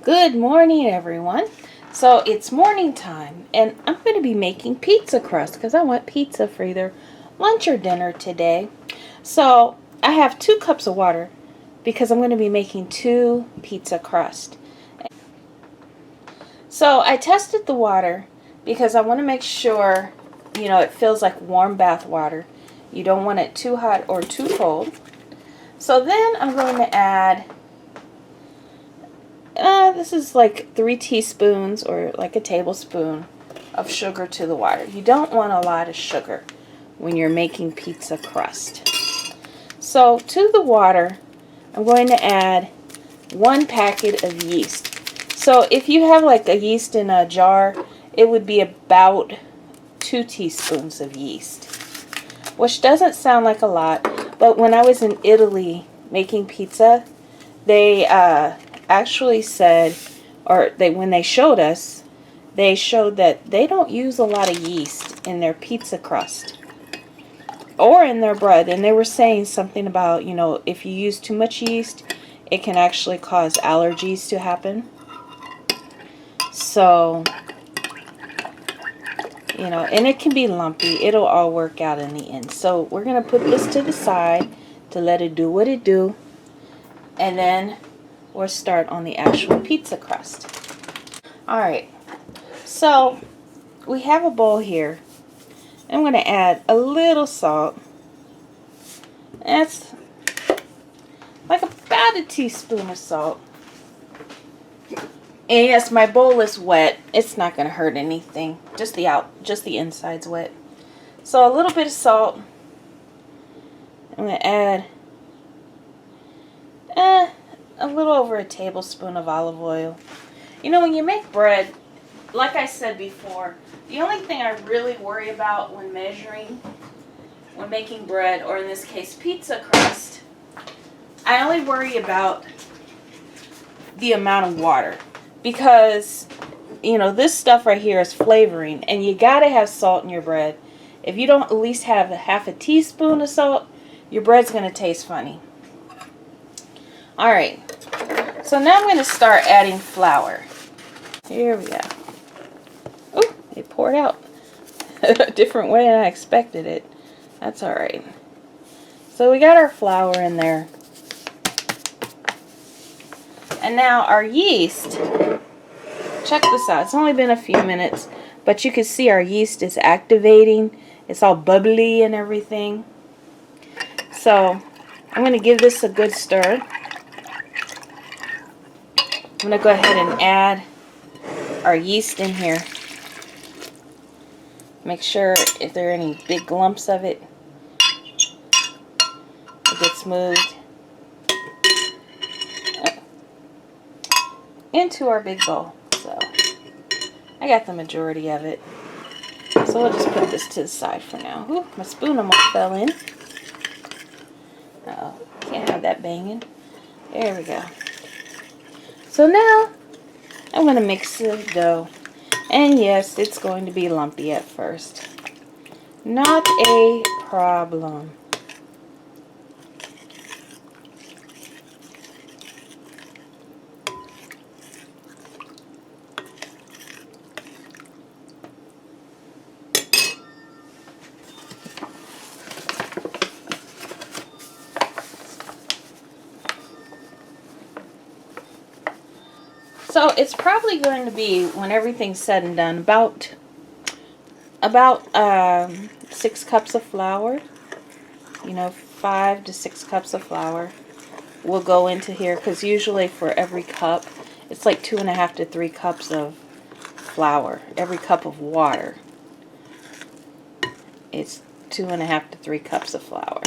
Good morning, everyone. So it's morning time, and I'm going to be making pizza crust because I want pizza for either lunch or dinner today. So I have 2 cups of water because I'm going to be making 2 pizza crust. So I tested the water because I want to make sure, it feels like warm bath water. You don't want it too hot or too cold. So then I'm going to add this is like 3 teaspoons or like a tablespoon of sugar to the water. You don't want a lot of sugar when you're making pizza crust. So to the water, I'm going to add 1 packet of yeast. So if you have like a yeast in a jar, it would be about 2 teaspoons of yeast, which doesn't sound like a lot, but when I was in Italy making pizza, they actually said, when they showed us, they showed that they don't use a lot of yeast in their pizza crust or in their bread. And they were saying something about, if you use too much yeast, it can actually cause allergies to happen. So, and it can be lumpy. It'll all work out in the end. So we're going to put this to the side to let it do what it do. And then we'll start on the actual pizza crust. Alright, so we have a bowl here. I'm going to add a little salt. That's like about a teaspoon of salt. And yes, my bowl is wet. It's not going to hurt anything. Just the inside's wet. So a little bit of salt. I'm going to add a little over a tablespoon of olive oil. When you make bread, like I said before, the only thing I really worry about when making bread, or in this case pizza crust, I only worry about the amount of water. Because, this stuff right here is flavoring, and you gotta have salt in your bread. If you don't at least have half a teaspoon of salt, your bread's gonna taste funny. Alright, so now I'm gonna start adding flour. Here we go. Oh, it poured out a different way than I expected it. That's alright. So we got our flour in there. And now our yeast, check this out. It's only been a few minutes, but you can see our yeast is activating. It's all bubbly and everything. So I'm going to give this a good stir. I'm going to go ahead and add our yeast in here. Make sure if there are any big lumps of it, it gets moved into our big bowl. So I got the majority of it. So we'll just put this to the side for now. Ooh, my spoon almost fell in. Uh-oh, can't have that banging. There we go. So now I'm going to mix the dough. And yes, it's going to be lumpy at first. Not a problem. So it's probably going to be, when everything's said and done, about 6 cups of flour. 5 to 6 cups of flour will go into here, because usually for every cup, it's like 2.5 to 3 cups of flour. Every cup of water, it's 2.5 to 3 cups of flour.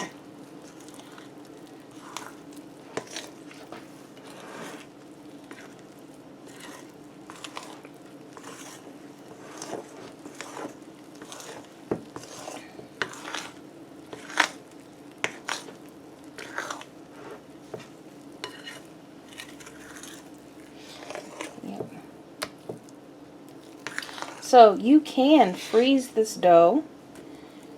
So you can freeze this dough.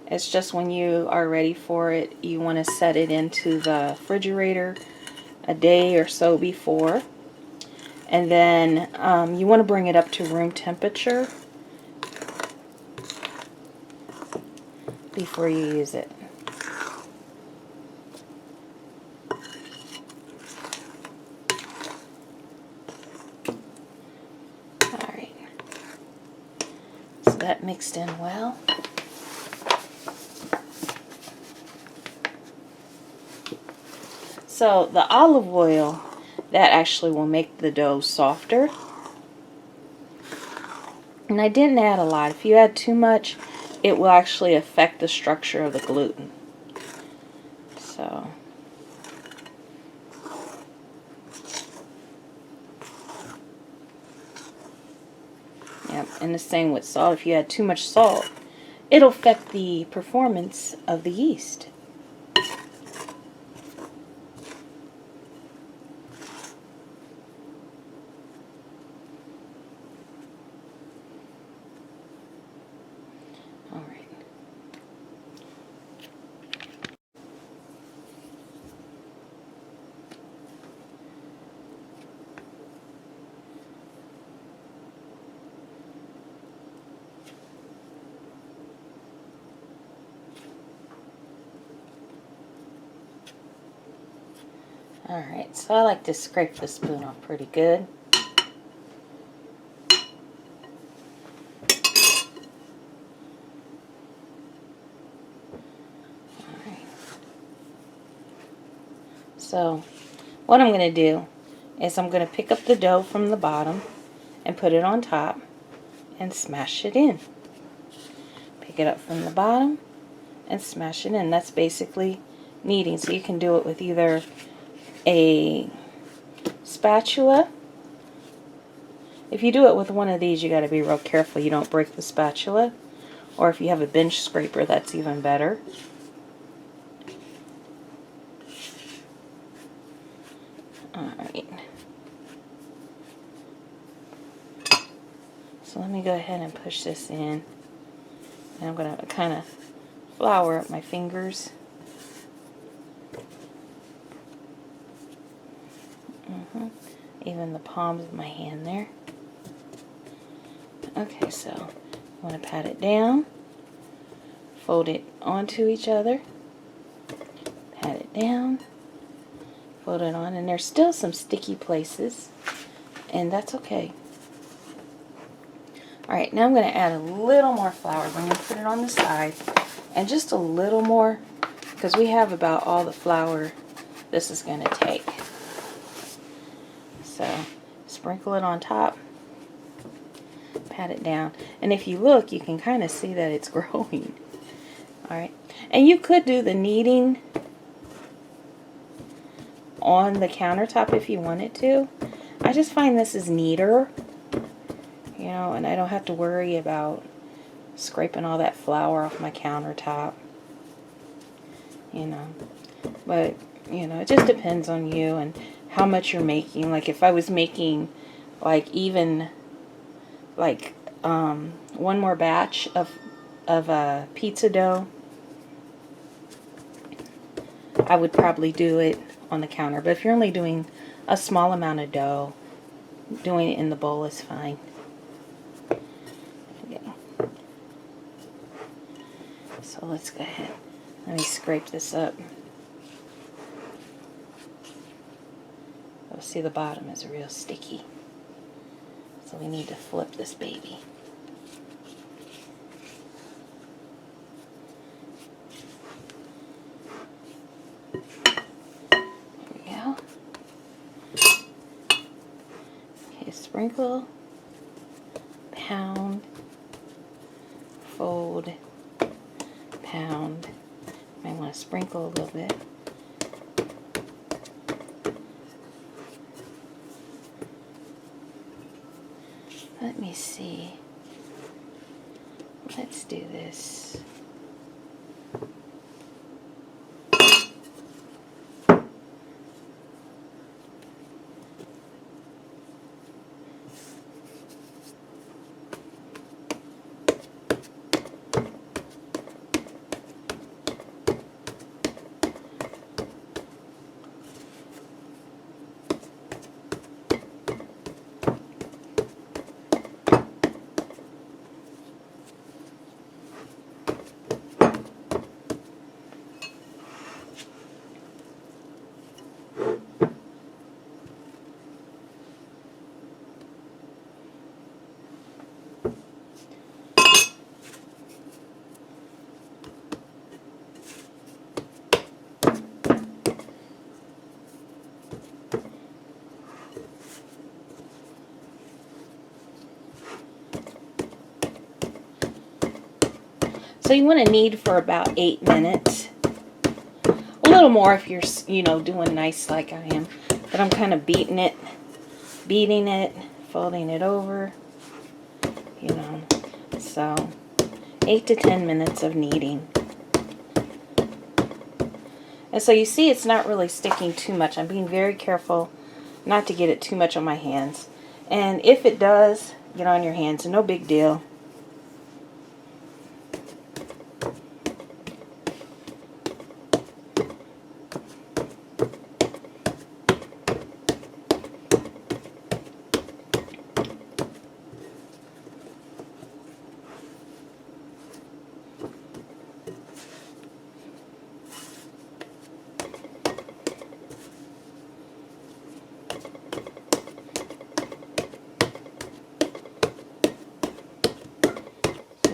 It's just when you are ready for it, you want to set it into the refrigerator a day or so before. And then you want to bring it up to room temperature before you use it. Alright. So that mixed in well. So the olive oil, that actually will make the dough softer. And I didn't add a lot. If you add too much, it will actually affect the structure of the gluten. So, yep, and the same with salt. If you add too much salt, it'll affect the performance of the yeast. Alright, so I like to scrape the spoon off pretty good. Alright. So, what I'm going to do is I'm going to pick up the dough from the bottom and put it on top and smash it in. Pick it up from the bottom and smash it in. That's basically kneading. So you can do it with either a spatula. If you do it with one of these, you got to be real careful you don't break the spatula. Or if you have a bench scraper, that's even better. Alright. So let me go ahead and push this in. And I'm going to kind of flour up my fingers. Even the palms of my hand there. Okay, so I'm going to pat it down, fold it onto each other, pat it down, fold it on, and there's still some sticky places, and that's okay. Alright, now I'm going to add a little more flour. I'm going to put it on the side, and just a little more, because we have about all the flour this is going to take. So, sprinkle it on top, pat it down, and if you look, you can kind of see that it's growing. Alright, and you could do the kneading on the countertop if you wanted to. I just find this is neater, you know, and I don't have to worry about scraping all that flour off my countertop, you know. But, you know, it just depends on you and how much you're making. Like if I was making like even like one more batch of pizza dough, I would probably do it on the counter. But if you're only doing a small amount of dough, doing it in the bowl is fine. Okay. So let's go ahead. Let me scrape this up. Oh, see, the bottom is real sticky. So we need to flip this baby. There we go. Okay, sprinkle, pound, fold, pound. Might want to sprinkle a little bit. Let me see. Let's do this. So you want to knead for about 8 minutes. A little more if you're, doing nice like I am. But I'm kind of beating it, folding it over, So 8 to 10 minutes of kneading. And so you see it's not really sticking too much. I'm being very careful not to get it too much on my hands. And if it does get on your hands, no big deal.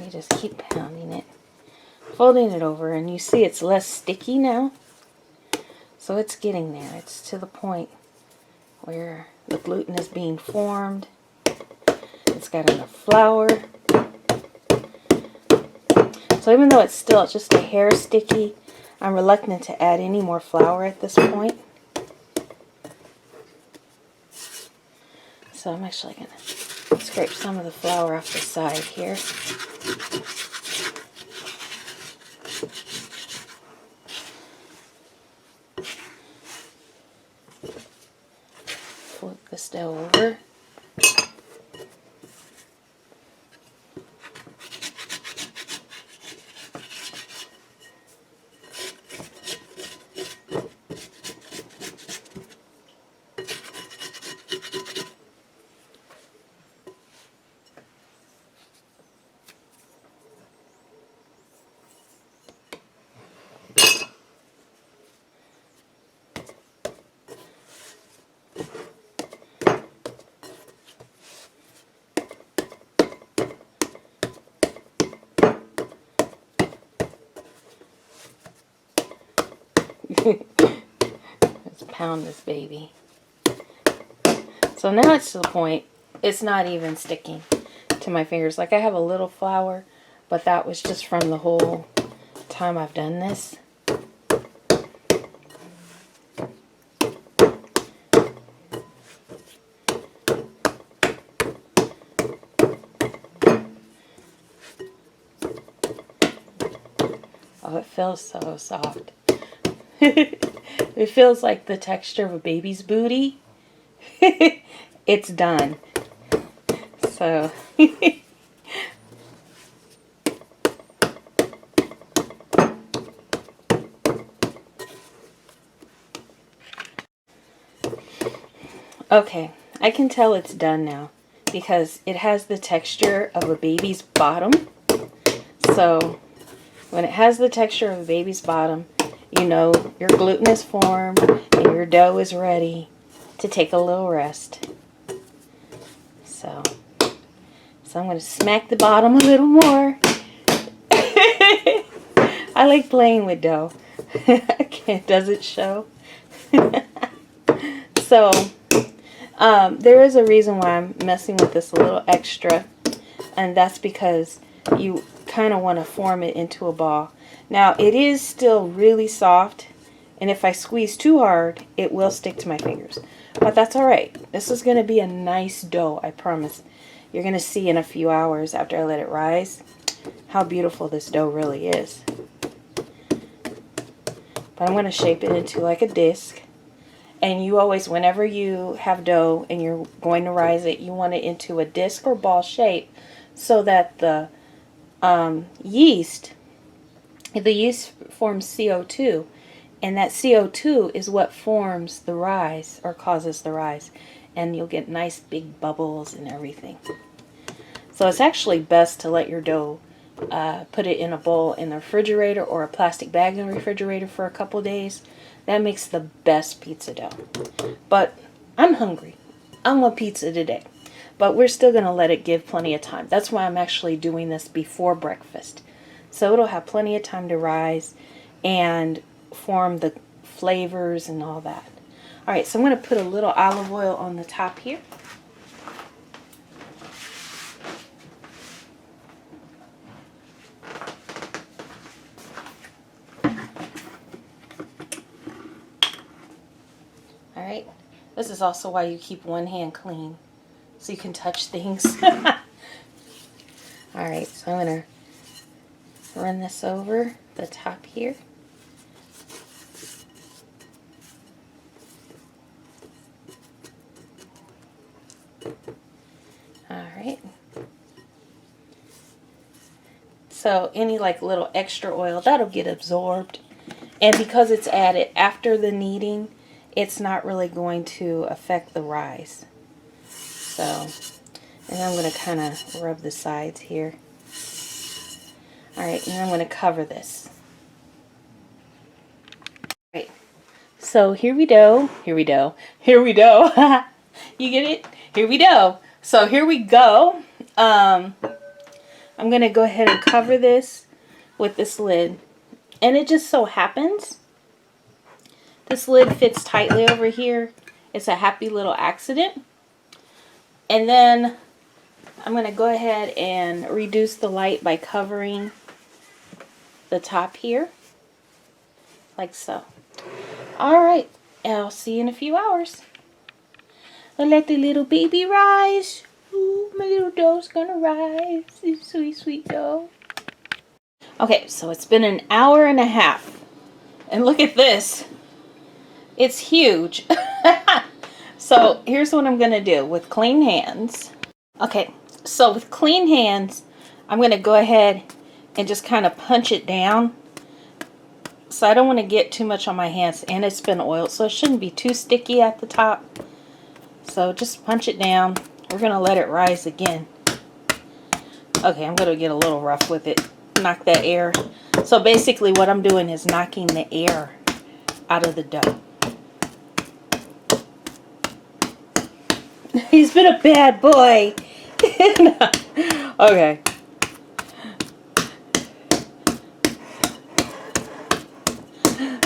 Just keep pounding it, folding it over, and you see it's less sticky now. So it's getting there. It's to the point where the gluten is being formed. It's got enough flour. So even though it's still just a hair sticky, I'm reluctant to add any more flour at this point. So I'm actually going to scrape some of the flour off the side here. Flip this dough over. Let's pound this baby. So now it's to the point, it's not even sticking to my fingers. Like I have a little flour, but that was just from the whole time I've done this. Oh, it feels so soft. It feels like the texture of a baby's booty. It's done. So okay, I can tell it's done now because it has the texture of a baby's bottom. So when it has the texture of a baby's bottom, you know your gluten is formed and your dough is ready to take a little rest. So I'm going to smack the bottom a little more. I like playing with dough. Does it show? So there is a reason why I'm messing with this a little extra, and that's because you kind of want to form it into a ball. Now it is still really soft, and if I squeeze too hard it will stick to my fingers, but that's alright. This is going to be a nice dough, I promise. You're going to see in a few hours after I let it rise how beautiful this dough really is. But I'm going to shape it into like a disc. And you always, whenever you have dough and you're going to rise it, you want it into a disc or ball shape so that the yeast forms CO2, and that CO2 is what forms the rise or causes the rise, and you'll get nice big bubbles and everything. So it's actually best to let your dough put it in a bowl in the refrigerator or a plastic bag in the refrigerator for a couple days. That makes the best pizza dough. But I'm hungry. I want pizza today. But we're still going to let it give plenty of time. That's why I'm actually doing this before breakfast. So it'll have plenty of time to rise and form the flavors and all that. Alright, so I'm going to put a little olive oil on the top here. This is also why you keep one hand clean, so you can touch things. Alright, so I'm going to run this over the top here. Alright. So any like little extra oil, that'll get absorbed. And because it's added after the kneading, it's not really going to affect the rise. So, and I'm going to kind of rub the sides here. Alright, and I'm going to cover this. Alright, so here we go. Here we go. Here we go. You get it? Here we go. So here we go. I'm going to go ahead and cover this with this lid. And it just so happens this lid fits tightly over here. It's a happy little accident. And then I'm going to go ahead and reduce the light by covering the top here. Like so. Alright, I'll see you in a few hours. I'll let the little baby rise. Ooh, my little dough's gonna rise. Sweet, sweet dough. Okay, so it's been an hour and a half. And look at this. It's huge. So here's what I'm going to do with clean hands. Okay, so with clean hands, I'm going to go ahead and just kind of punch it down. So I don't want to get too much on my hands, and it's been oiled, so it shouldn't be too sticky at the top. So just punch it down. We're going to let it rise again. Okay, I'm going to get a little rough with it. Knock that air. So basically what I'm doing is knocking the air out of the dough. He's been a bad boy. Okay.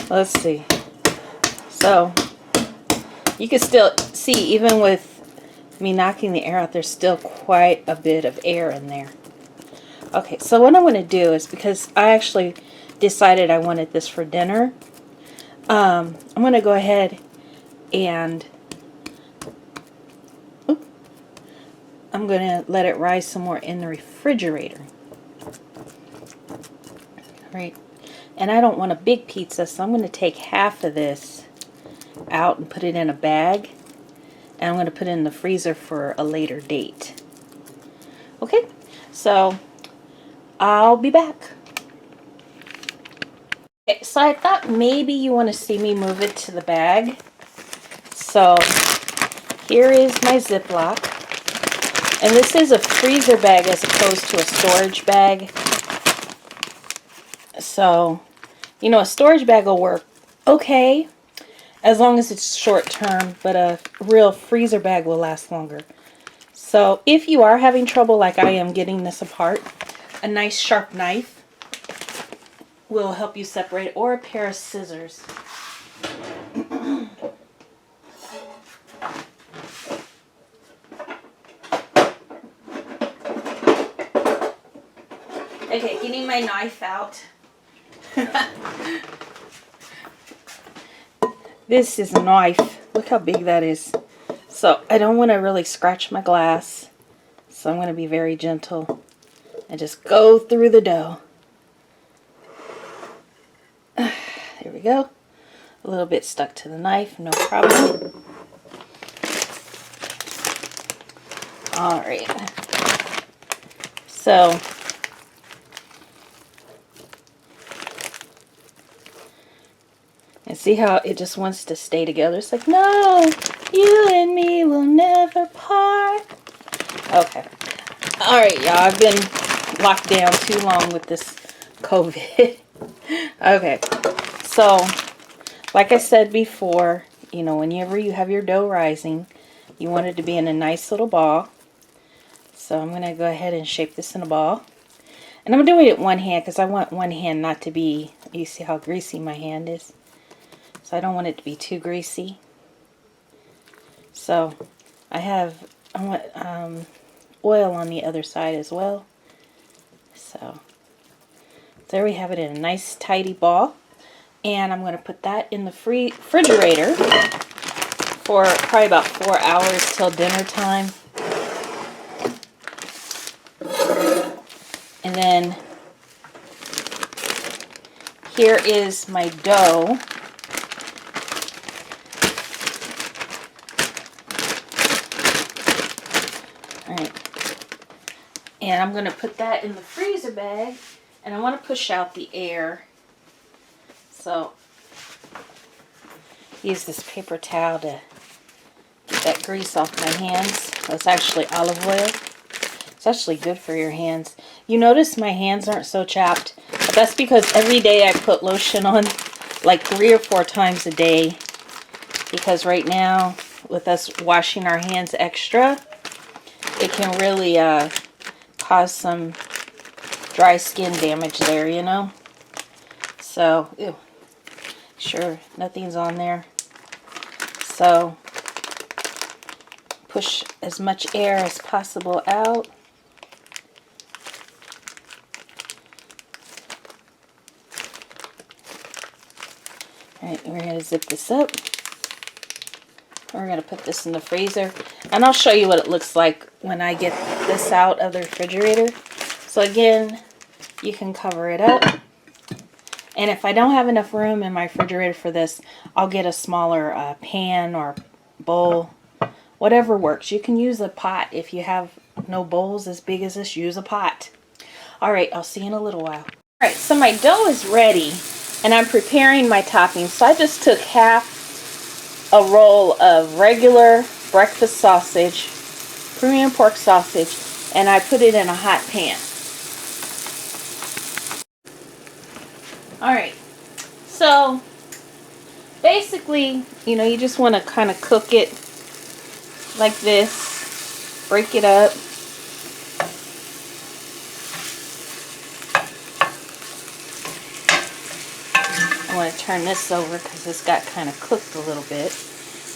Let's see. So you can still see, even with me knocking the air out, there's still quite a bit of air in there. Okay, so what I'm going to do is, because I actually decided I wanted this for dinner, I'm going to go ahead and I'm going to let it rise some more in the refrigerator. Right. And I don't want a big pizza, so I'm going to take half of this out and put it in a bag. And I'm going to put it in the freezer for a later date. Okay, so I'll be back. Okay, so I thought maybe you want to see me move it to the bag. So here is my Ziploc. And this is a freezer bag as opposed to a storage bag. So, you know, a storage bag will work okay as long as it's short term, but a real freezer bag will last longer. So if you are having trouble like I am getting this apart, a nice sharp knife will help you separate it, or a pair of scissors. Okay, getting my knife out. This is a knife. Look how big that is. So I don't want to really scratch my glass. So I'm going to be very gentle and just go through the dough. There we go. A little bit stuck to the knife, no problem. Alright. So and see how it just wants to stay together. It's like, no, you and me will never part. Okay. Alright, y'all. I've been locked down too long with this COVID. Okay. So, like I said before, you know, whenever you have your dough rising, you want it to be in a nice little ball. So I'm going to go ahead and shape this in a ball. And I'm doing it with one hand because I want one hand not to be, you see how greasy my hand is? So I don't want it to be too greasy. So I want oil on the other side as well. So there we have it in a nice tidy ball. And I'm going to put that in the refrigerator for probably about 4 hours till dinner time. And then here is my dough. Alright. And I'm going to put that in the freezer bag. And I want to push out the air. So, use this paper towel to get that grease off my hands. That's actually olive oil. It's actually good for your hands. You notice my hands aren't so chapped. But that's because every day I put lotion on, like 3 or 4 times a day. Because right now, with us washing our hands extra, it can really cause some dry skin damage there, you know. So, ew. Sure, nothing's on there. So, push as much air as possible out. Alright, we're going to zip this up. We're going to put this in the freezer. And I'll show you what it looks like when I get this out of the refrigerator. So again, you can cover it up. And if I don't have enough room in my refrigerator for this, I'll get a smaller pan or bowl. Whatever works. You can use a pot. If you have no bowls as big as this, use a pot. Alright, I'll see you in a little while. Alright, so my dough is ready. And I'm preparing my toppings. So I just took half a roll of regular breakfast sausage, premium pork sausage, and I put it in a hot pan. Alright, so basically, you know, you just want to kind of cook it like this, break it up. I want to turn this over because it's got kind of cooked a little bit.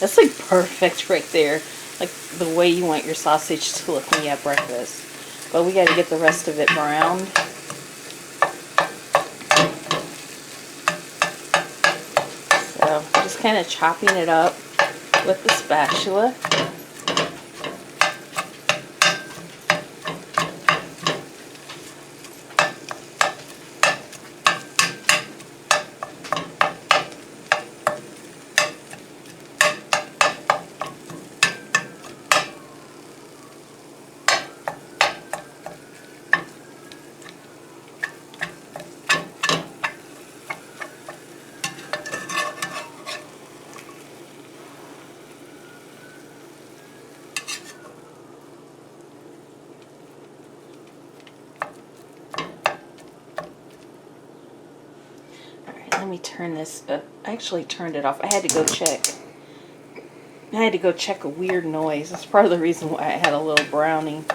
That's like perfect right there. Like the way you want your sausage to look when you have breakfast. But we got to get the rest of it browned. So just kind of chopping it up with the spatula. Let me turn this up. I actually turned it off. I had to go check. I had to go check a weird noise. That's part of the reason why I had a little browning.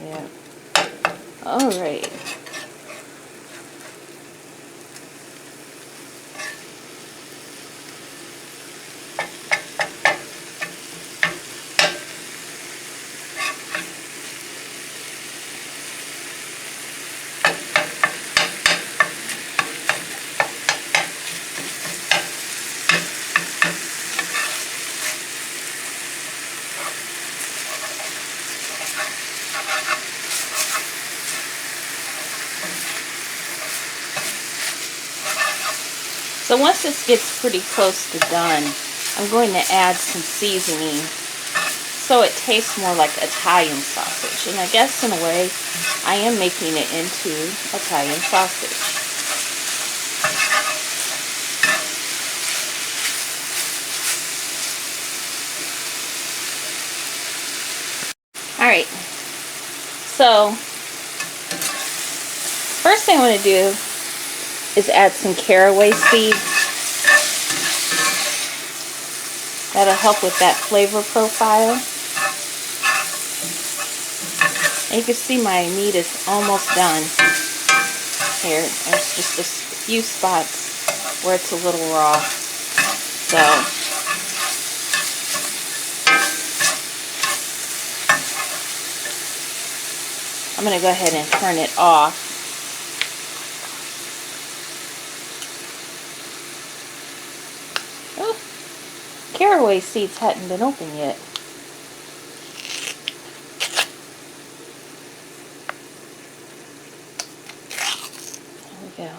Yeah. Alright. So once this gets pretty close to done, I'm going to add some seasoning so it tastes more like Italian sausage. And I guess in a way, I am making it into Italian sausage. Alright, so first thing I want to do is add some caraway seeds. That'll help with that flavor profile. And you can see my meat is almost done. Here, there's just a few spots where it's a little raw. So, I'm going to go ahead and turn it off. caraway seeds hadn't been opened yet. There we go.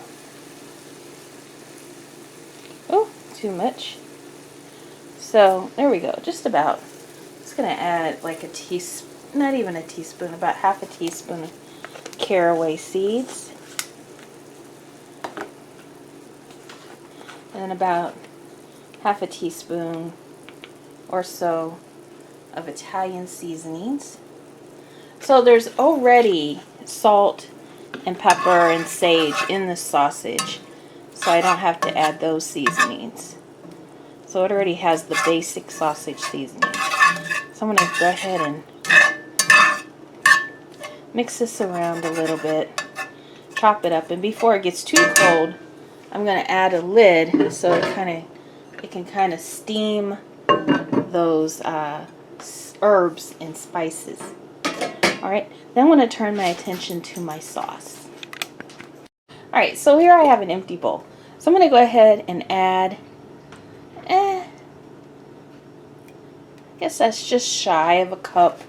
Oh, too much. So there we go, just about. Just gonna add like a teaspoon, not even a teaspoon, about half a teaspoon of caraway seeds. And then about half a teaspoon or so of Italian seasonings. So there's already salt and pepper and sage in the sausage, so I don't have to add those seasonings. So it already has the basic sausage seasoning. So I'm going to go ahead and mix this around a little bit, chop it up, and before it gets too cold, I'm going to add a lid so it can kind of steam those herbs and spices. Alright, then I'm going to turn my attention to my sauce. Alright, so here I have an empty bowl. So I'm going to go ahead and add, I guess that's just shy of a cup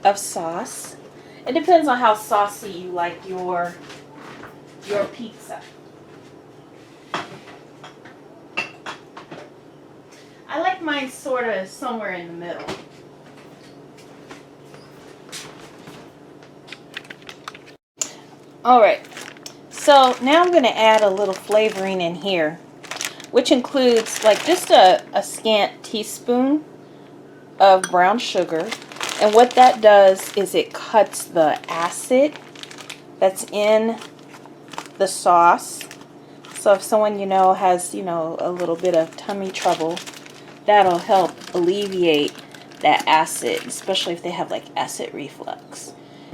of sauce. It depends on how saucy you like your pizza. I like mine sort of somewhere in the middle. Alright, so now I'm going to add a little flavoring in here, which includes like just a scant teaspoon of brown sugar. And what that does is it cuts the acid that's in the sauce. So if someone has a little bit of tummy trouble, that'll help alleviate that acid, especially if they have like acid reflux.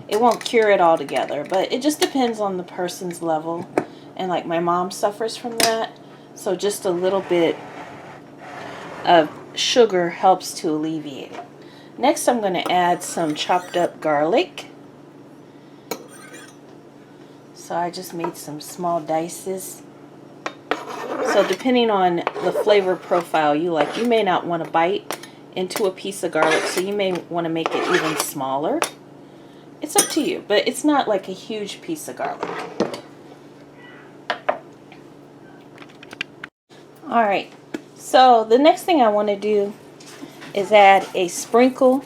It won't cure it altogether, but it just depends on the person's level. And like my mom suffers from that, so just a little bit of sugar helps to alleviate it. Next, I'm going to add some chopped up garlic. So I just made some small dices. So depending on the flavor profile you like, you may not want to bite into a piece of garlic, so you may want to make it even smaller. It's up to you, but it's not like a huge piece of garlic. Alright, so the next thing I want to do is add a sprinkle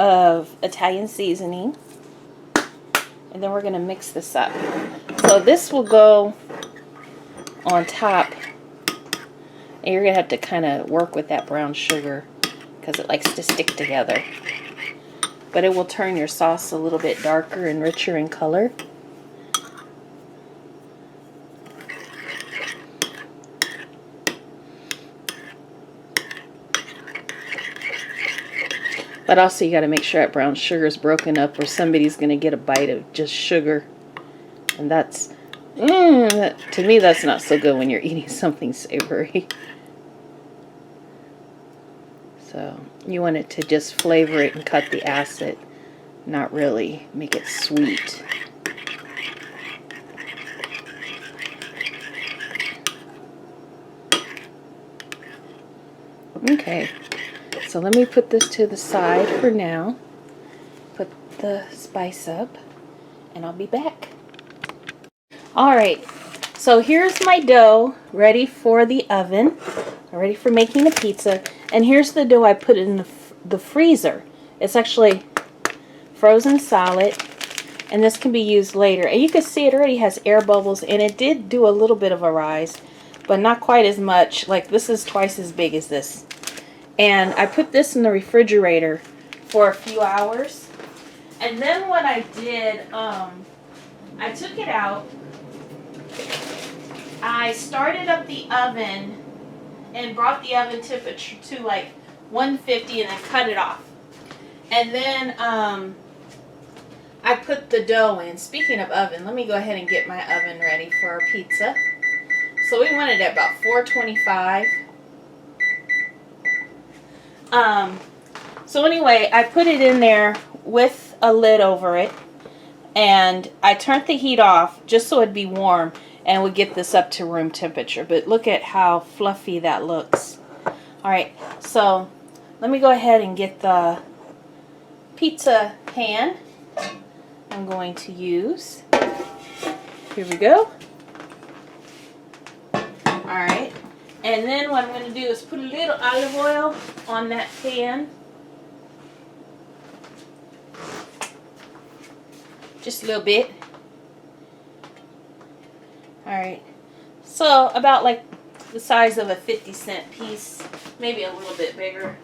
of Italian seasoning, and then we're going to mix this up. So this will go on top, and you're going to have to kind of work with that brown sugar because it likes to stick together. But it will turn your sauce a little bit darker and richer in color. But also you got to make sure that brown sugar is broken up, or somebody's going to get a bite of just sugar. And that's, to me, that's not so good when you're eating something savory. So you want it to just flavor it and cut the acid, not really make it sweet. Okay. So let me put this to the side for now. Put the spice up, and I'll be back. Alright, so here's my dough ready for the oven, ready for making a pizza. And here's the dough I put in the freezer. It's actually frozen solid, and this can be used later. And you can see it already has air bubbles, and it did do a little bit of a rise, but not quite as much. Like this is twice as big as this. And I put this in the refrigerator for a few hours. And then what I did, I took it out. I started up the oven and brought the oven temperature to like 150 and then cut it off. And then I put the dough in. Speaking of oven, let me go ahead and get my oven ready for our pizza. So we want it at about 425. So anyway, I put it in there with a lid over it, and I turned the heat off just so it'd be warm. and we get this up to room temperature. But look at how fluffy that looks. All right, so let me go ahead and get the pizza pan I'm going to use. Here we go. All right, and then what I'm going to do is put a little olive oil on that pan. Just a little bit. All right, so about like the size of a 50-cent piece, maybe a little bit bigger.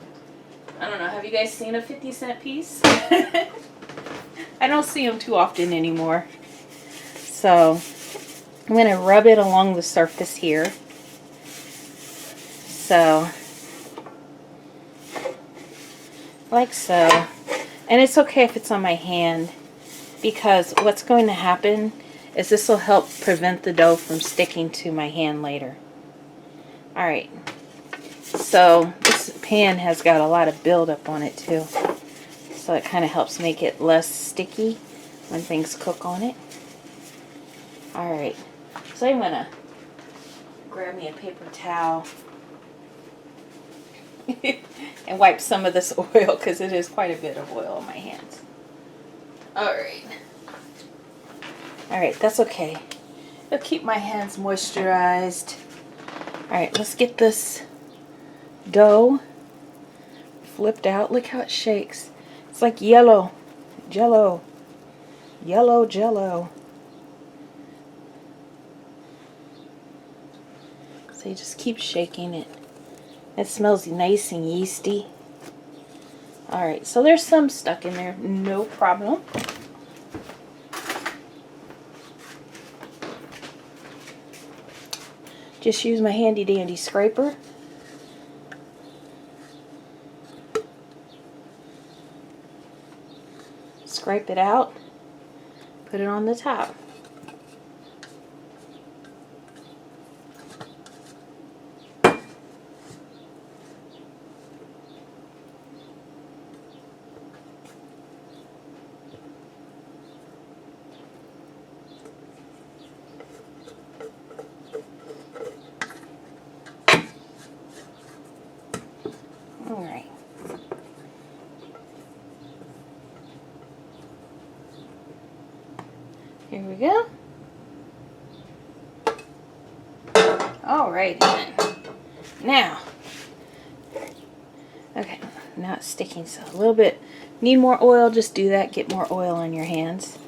I don't know, have you guys seen a 50-cent piece? I don't see them too often anymore. So I'm going to rub it along the surface here. So, like so. And it's okay if it's on my hand, because what's going to happen is this will help prevent the dough from sticking to my hand later. Alright, so this pan has got a lot of buildup on it too. So it kind of helps make it less sticky when things cook on it. Alright, so I'm going to grab me a paper towel and wipe some of this oil, because it is quite a bit of oil on my hands. Alright. Alright, that's okay. It'll keep my hands moisturized. Alright, let's get this dough flipped out. Look how it shakes. It's like yellow jello. Yellow jello. So you just keep shaking it. It smells nice and yeasty. Alright, so there's some stuck in there. No problem. Just use my handy dandy scraper. Scrape it out. Put it on the top. Alright. Here we go. Alright then. Now. Okay, now it's sticking, so a little bit. Need more oil, just do that. Get more oil on your hands.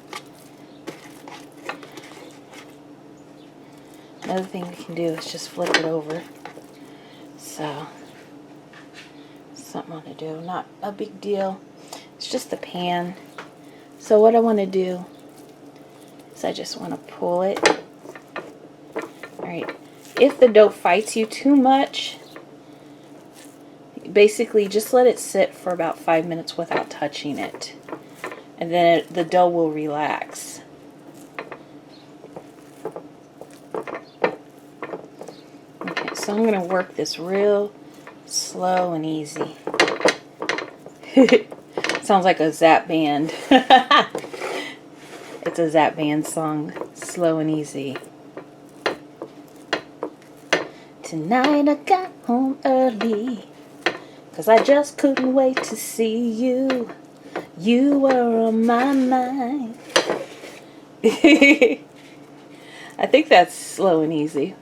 Another thing we can do is just flip it over. So, something I want to do. Not a big deal. It's just the pan. So what I want to do is I just want to pull it. Alright. If the dough fights you too much, basically just let it sit for about 5 minutes without touching it. And then the dough will relax. Okay, so I'm going to work this real slow and easy. Sounds like a Zap Band. It's a Zap Band song. Slow and easy. Tonight I got home early, 'cause I just couldn't wait to see you. You were on my mind. I think that's slow and easy.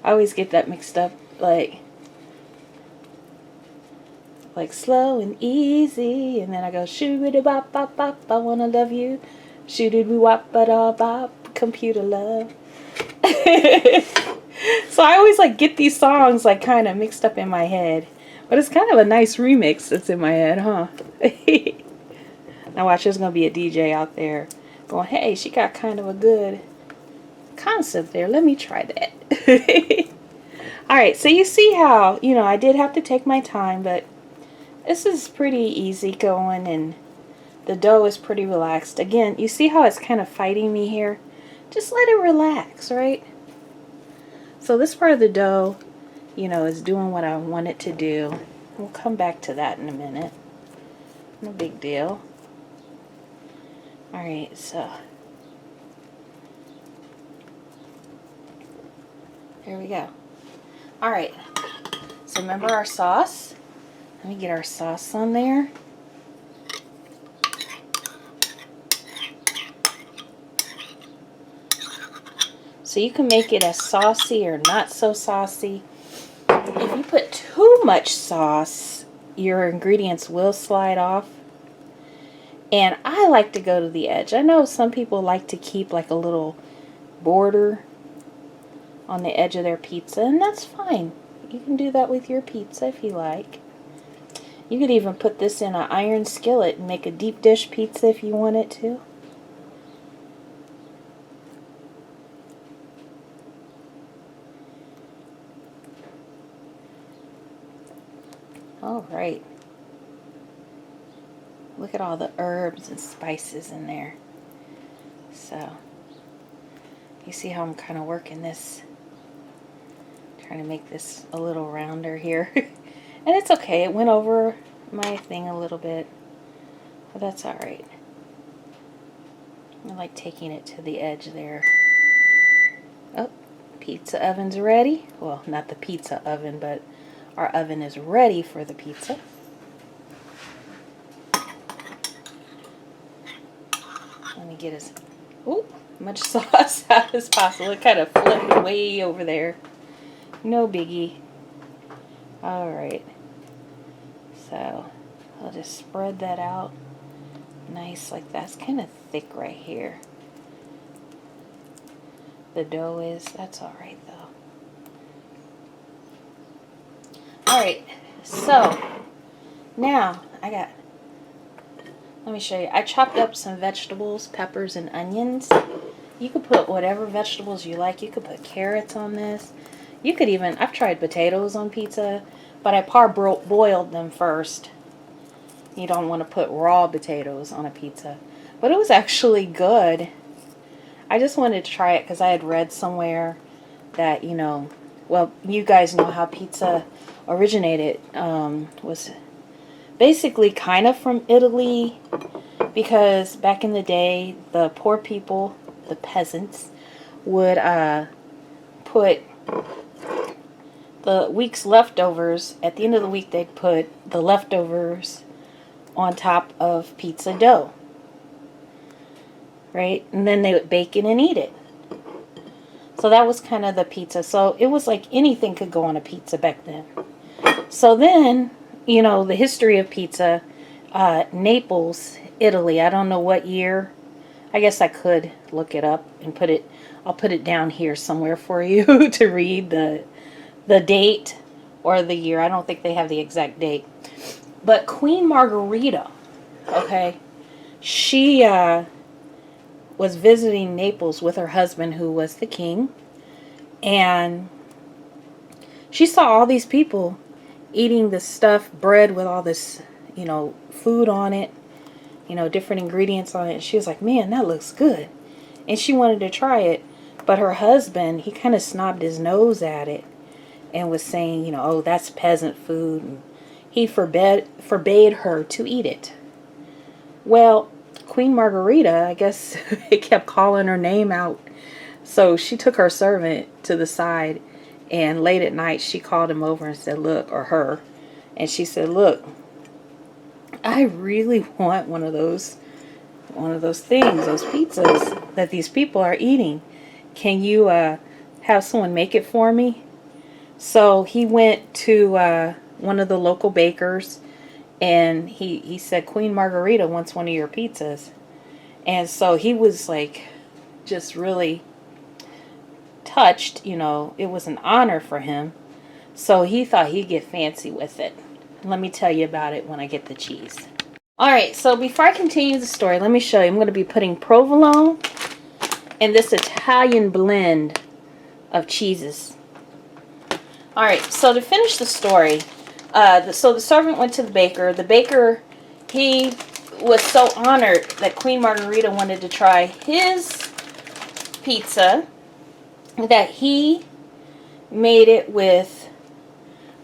I always get that mixed up, like slow and easy, and then I go shoo-biddy bop bop bop, I wanna love you, shoo-diddy wop ba da bop, computer love. So I always like get these songs like kind of mixed up in my head, but it's kind of a nice remix that's in my head, huh? Now watch, there's gonna be a DJ out there going, hey, she got kind of a good concept there, let me try that. Alright, so you see how, you know, I did have to take my time, but this is pretty easy going, and the dough is pretty relaxed. Again, you see how it's kind of fighting me here? Just let it relax, right? So this part of the dough, you know, is doing what I want it to do. We'll come back to that in a minute. No big deal. Alright, so there we go. Alright, so remember our sauce? Let me get our sauce on there. So you can make it as saucy or not so saucy. If you put too much sauce, your ingredients will slide off. And I like to go to the edge. I know some people like to keep like a little border on the edge of their pizza, and that's fine. You can do that with your pizza if you like. You could even put this in an iron skillet and make a deep dish pizza if you wanted to. All right. Look at all the herbs and spices in there. So, you see how I'm kind of working this, trying to make this a little rounder here. And it's okay, it went over my thing a little bit, but that's alright. I like taking it to the edge there. Oh, pizza oven's ready. Well, not the pizza oven, but our oven is ready for the pizza. Let me get as much sauce out as possible. It kind of flipped way over there. No biggie. Alright. So, I'll just spread that out nice like that. It's kind of thick right here. The dough is. That's alright though. Alright. So, now let me show you. I chopped up some vegetables, peppers, and onions. You could put whatever vegetables you like. You could put carrots on this. You could even, I've tried potatoes on pizza, but I parboiled them first. You don't want to put raw potatoes on a pizza. But it was actually good. I just wanted to try it because I had read somewhere that, you know, well, you guys know how pizza originated. Was basically kind of from Italy, because back in the day, the poor people, the peasants, would put the week's leftovers, at the end of the week they'd put the leftovers on top of pizza dough, right? And then they would bake it and eat it. So that was kind of the pizza. So it was like anything could go on a pizza back then. So then, you know, the history of pizza, Naples, Italy, I don't know what year. I guess I could look it up and put it, I'll put it down here somewhere for you to read the date or the year. I don't think they have the exact date. But Queen Margherita, okay, she was visiting Naples with her husband, who was the king, and she saw all these people eating this stuffed bread with all this, you know, food on it, you know, different ingredients on it. And she was like, man, that looks good. And she wanted to try it. But her husband, he kind of snobbed his nose at it and was saying, you know, oh, that's peasant food. And he forbade her to eat it. Well, Queen Margherita, I guess it kept calling her name out. So she took her servant to the side, and late at night she called him over and said, look, or her, and she said, look, I really want one of those things, those pizzas that these people are eating. Can you have someone make it for me? So he went to one of the local bakers, and he said, Queen Margherita wants one of your pizzas. And so he was like just really touched, you know, it was an honor for him. So he thought he'd get fancy with it. Let me tell you about it when I get the cheese. Alright, so before I continue the story, let me show you. I'm going to be putting provolone and this Italian blend of cheeses. Alright, so to finish the story, so the servant went to the baker. The baker, he was so honored that Queen Margherita wanted to try his pizza that he made it with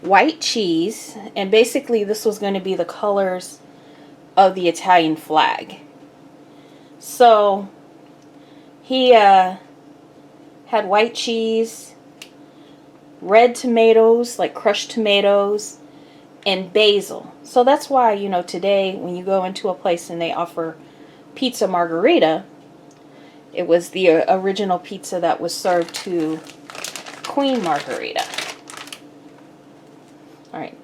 white cheese, and basically this was going to be the colors of the Italian flag. So he had white cheese, red tomatoes, like crushed tomatoes, and basil. So that's why, you know, today when you go into a place and they offer pizza margherita, it was the original pizza that was served to Queen Margherita. All right.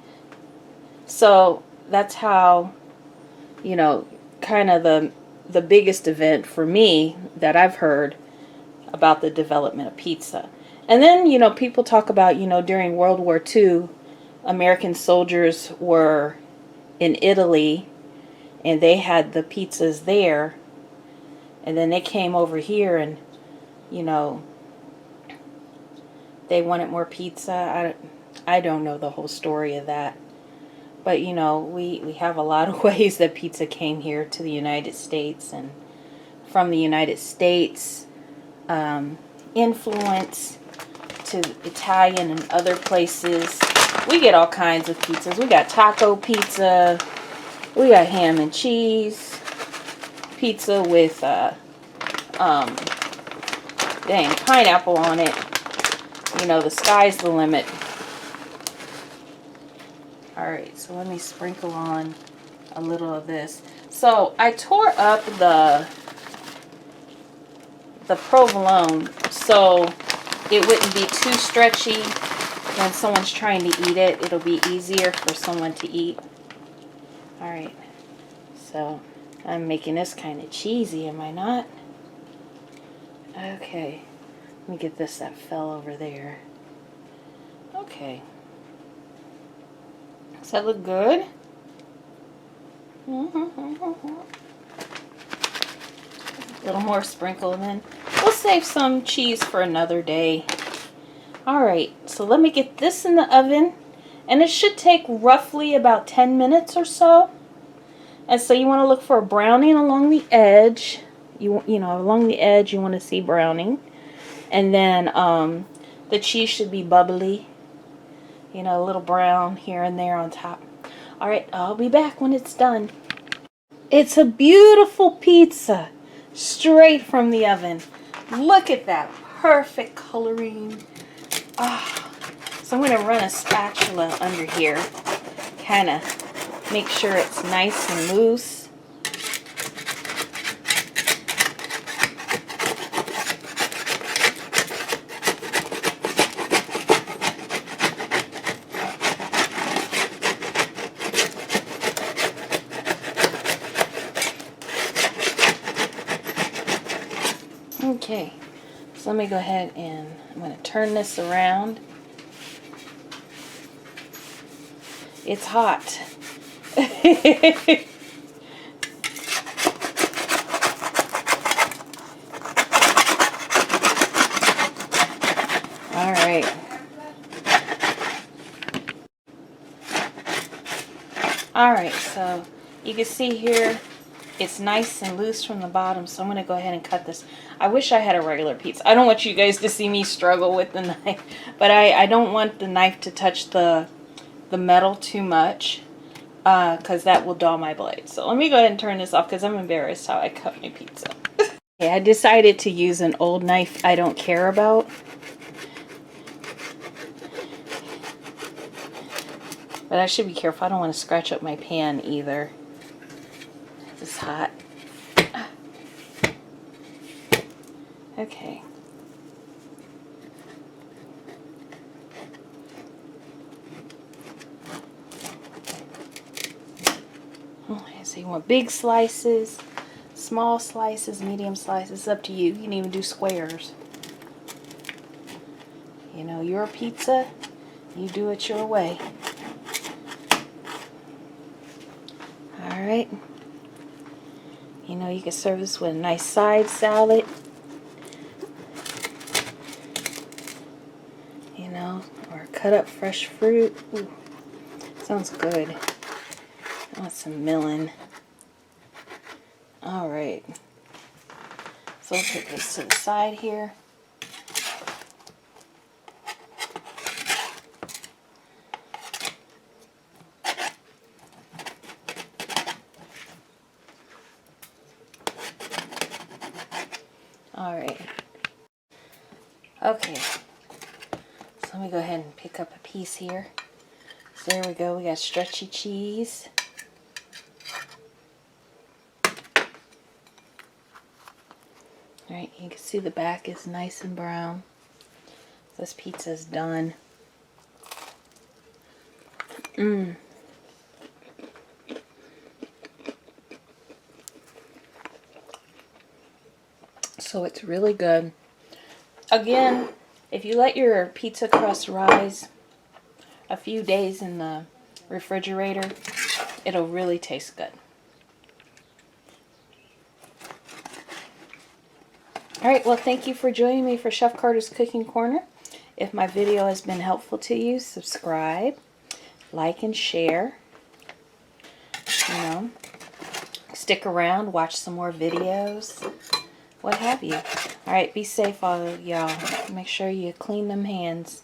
So that's how, you know, kind of the biggest event for me that I've heard about the development of pizza. And then, you know, people talk about, you know, during World War II, American soldiers were in Italy and they had the pizzas there. And then they came over here and, you know, they wanted more pizza. I don't know the whole story of that. But, you know, we have a lot of ways that pizza came here to the United States. And from the United States, influence to Italian and other places. We get all kinds of pizzas. We got taco pizza. We got ham and cheese pizza with pineapple on it. You know, the sky's the limit. Alright, so let me sprinkle on a little of this. So I tore up the provolone so it wouldn't be too stretchy when someone's trying to eat it. It'll be easier for someone to eat. Alright, so I'm making this kind of cheesy, am I not? Okay, let me get this that fell over there. Okay. Does that look good? A little more sprinkle, and then we'll save some cheese for another day. Alright, so let me get this in the oven, and it should take roughly about 10 minutes or so. And so you want to look for a browning along the edge. You know, along the edge you want to see browning. And then the cheese should be bubbly. You know, a little brown here and there on top. Alright, I'll be back when it's done. It's a beautiful pizza. Straight from the oven. Look at that perfect coloring. So I'm going to run a spatula under here. Kind of make sure it's nice and loose. Okay, so let me go ahead and I'm going to turn this around. It's hot. All right. All right, so you can see here it's nice and loose from the bottom, so I'm going to go ahead and cut this. I wish I had a regular pizza. I don't want you guys to see me struggle with the knife, but I don't want the knife to touch the metal too much because that will dull my blade. So let me go ahead and turn this off because I'm embarrassed how I cut my pizza. Okay, I decided to use an old knife I don't care about. But I should be careful. I don't want to scratch up my pan either. It's hot. Okay. Okay, so you want big slices, small slices, medium slices. It's up to you. You can even do squares. You know, your pizza, you do it your way. Alright. You know, you can serve this with a nice side salad. You know, or cut up fresh fruit. Ooh, sounds good. I want some melon. Alright. So we'll put this to the side here. Okay, so let me go ahead and pick up a piece here. So there we go, we got stretchy cheese. Alright, you can see the back is nice and brown. This pizza's done. So it's really good. Again, if you let your pizza crust rise a few days in the refrigerator, it'll really taste good. Alright, well, thank you for joining me for Chef Carter's Cooking Corner. If my video has been helpful to you, subscribe, like, and share. You know, stick around, watch some more videos, what have you. Alright, be safe, all y'all. Make sure you clean them hands.